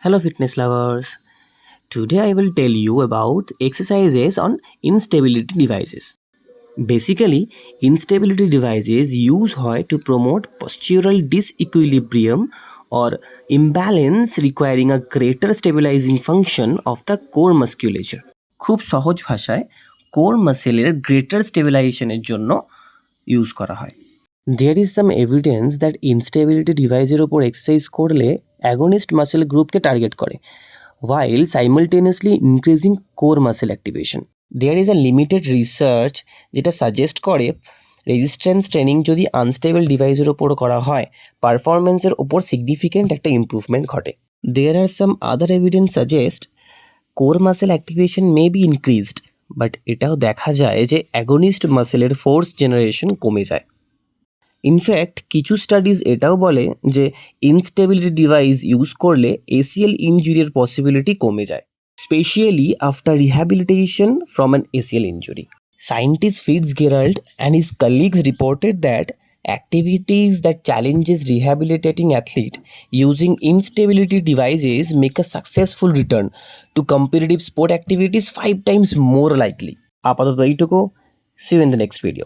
Hello, fitness lovers. Today I will tell you about exercises on instability devices. Basically, instability devices use হয় to promote postural disequilibrium or imbalance requiring a greater stabilizing function of the core musculature. খুব সহজ ভাষায় core মাসেলের greater স্টেবিলাইজেশনের জন্য use করা হয়। There is some evidence that instability ডিভাইসের ওপর exercise করলে অ্যাগনিস্ট মাসেল গ্রুপকে টার্গেট করে while simultaneously increasing core muscle activation. There is a limited research যেটা সাজেস্ট করে রেজিস্ট্যান্স ট্রেনিং যদি আনস্টেবল ডিভাইসের ওপর করা হয় পারফরমেন্সের ওপর সিগনিফিক্যান্ট একটা ইমপ্রুভমেন্ট ঘটে। There are some other evidence suggest core muscle activation may be increased, but এটাও দেখা যায় যে অ্যাগনিস্ট মাসেলের ফোর্স জেনারেশন কমে যায়। ইনফ্যাক্ট কিছু স্টাডিজ এটাও বলে যে ইনস্টেবিলিটি ডিভাইস ইউজ করলে এসিএল ইনজুরির পসিবিলিটি কমে যায়, specially after rehabilitation from an ACL injury. Scientist Fitzgerald and his colleagues reported that activities that challenges rehabilitating athlete using instability devices make a successful return to competitive sport activities 5 times more likely. আপাতত এইটুকু। See you in the next video.